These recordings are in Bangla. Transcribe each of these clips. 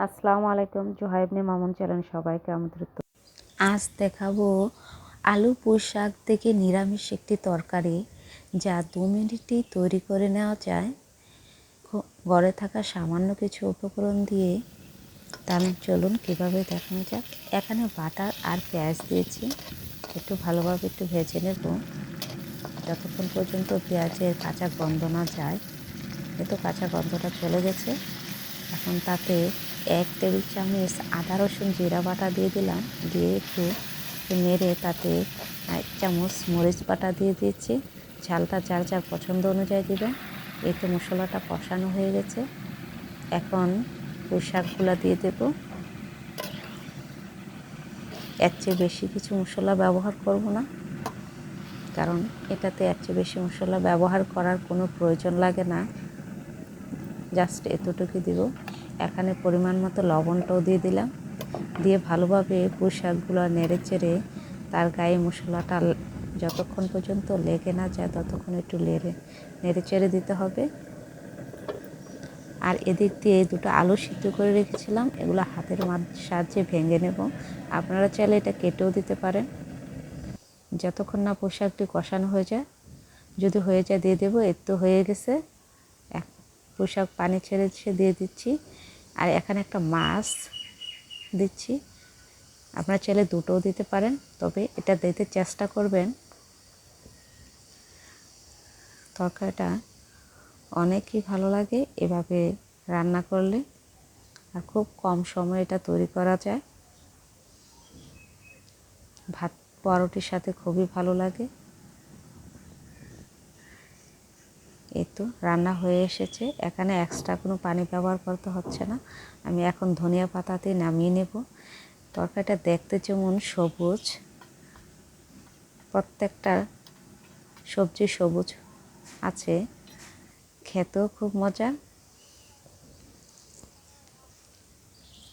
আসসালামু আলাইকুম। জোহাইবনে মামুন চ্যানেল সবাইকে আমন্ত্রিত। আজ দেখাবো আলু পুঁই শাক থেকে নিরামিষ একটি তরকারি, যা 2 মিনিটেই তৈরি করে নেওয়া যায় ঘরে থাকা সামান্য কিছু উপকরণ দিয়ে। তাহলে চলুন কীভাবে দেখানো যাক। এখানে বাটার আর পেঁয়াজ দিয়েছি, একটু ভালোভাবে একটু ভেজে নেব যতক্ষণ পর্যন্ত পেঁয়াজের কাঁচা গন্ধ না যায়। এতো কাঁচা গন্ধটা চলে গেছে। এখন তাতে 1 টেবিল চামচ আদা রসুন জিরা বাটা দিয়ে দিলাম, দিয়ে একটু নেড়ে তাতে 1 চামচ মরিচ বাটা দিয়ে দিয়েছি। ঝালটা যার যার পছন্দ অনুযায়ী দেবেন। এতে মশলাটা কষানো হয়ে গেছে। এখন পুঁই শাকগুলো দিয়ে দেব। এর চেয়ে বেশি কিছু মশলা ব্যবহার করব না, কারণ এটাতে এর চেয়ে বেশি মশলা ব্যবহার করার কোনো প্রয়োজন লাগে না। জাস্ট এতটুকু দিব। এখানে পরিমাণ মতো লবণটাও দিয়ে দিলাম, দিয়ে ভালোভাবে পুঁই শাকগুলো নেড়ে চেড়ে তার গায়ে মশলাটা যতক্ষণ পর্যন্ত লেগে না যায় ততক্ষণ একটু নেড়ে চেড়ে দিতে হবে। আর এদিক দিয়ে 2টো আলু সিদ্ধ করে রেখেছিলাম, এগুলো হাতের সাহায্যে ভেঙে নেব। আপনারা চাইলে এটা কেটেও দিতে পারেন। যতক্ষণ না পুঁই শাকটি কষানো হয়ে যায়, যদি হয়ে যায় দিয়ে দেবো। এর তো হয়ে গেছে। পুঁই শাক পানি ছেড়ে দিয়ে দিচ্ছি। আর এখানে একটা মাছ দিচ্ছি, আপনারা চাইলে 2টোও দিতে পারেন, তবে এটা দিতে চেষ্টা করবেন। তরকারিটা অনেকই ভালো লাগে এভাবে রান্না করলে, আর খুব কম সময়ে এটা তৈরি করা যায়। ভাত পরোটির সাথে খুবই ভালো লাগে। এই তো রান্না হয়ে এসেছে। এখানে এক্সট্রা কোনো পানি ব্যবহার করতে হচ্ছে না। আমি এখন ধনিয়া পাতাতে নামিয়ে নেব। তরকারিটা দেখতে যেমন সবুজ, প্রত্যেকটা সবজি সবুজ আছে, খেতেও খুব মজা।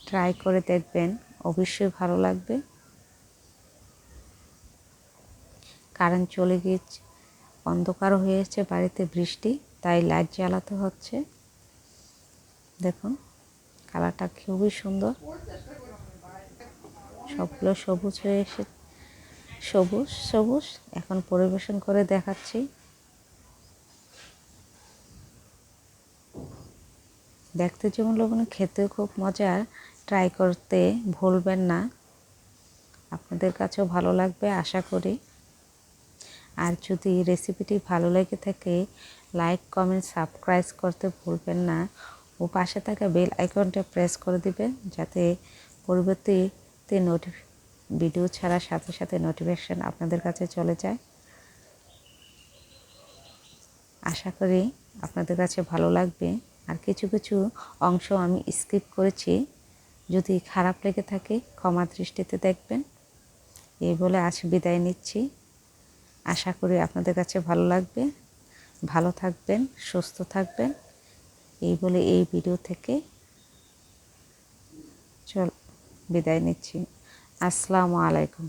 ট্রাই করে দেখবেন, অবশ্যই ভালো লাগবে। কারেন্ট চলে গিয়েছে, অন্ধকার হয়েছে, বাড়িতে বৃষ্টি, তাই লাইট জ্বালাতে হচ্ছে। দেখুন কালারটা খুবই সুন্দর, সবগুলো সবুজ হয়ে এসে সবুজ সবুজ। এখন পরিবেশন করে দেখাচ্ছি। দেখতে যেমন লবণ, খেতেও খুব মজার। ট্রাই করতে ভুলবেন না, আপনাদের কাছেও ভালো লাগবে আশা করি। আর যদি রেসিপিটি ভালো লেগে থাকে, লাইক কমেন্ট সাবস্ক্রাইব করতে ভুলবেন না, ও পাশে থাকা বেল আইকনটা প্রেস করে দিবেন, যাতে পরবর্তীতে ভিডিও ছাড়ার সাথে সাথে নোটিফিকেশন আপনাদের কাছে চলে যায়। আশা করি আপনাদের কাছে ভালো লাগবে। আর কিছু কিছু অংশ আমি স্কিপ করেছি, যদি খারাপ লেগে থাকে ক্ষমা দৃষ্টিতে দেখবেন। এই বলে আজ বিদায় নিচ্ছি। আশা করি আপনাদের কাছে ভালো লাগবে। ভালো থাকবেন, সুস্থ থাকবেন, এই বলে এই ভিডিও থেকে বিদায় নিচ্ছি। আসসালামু আলাইকুম।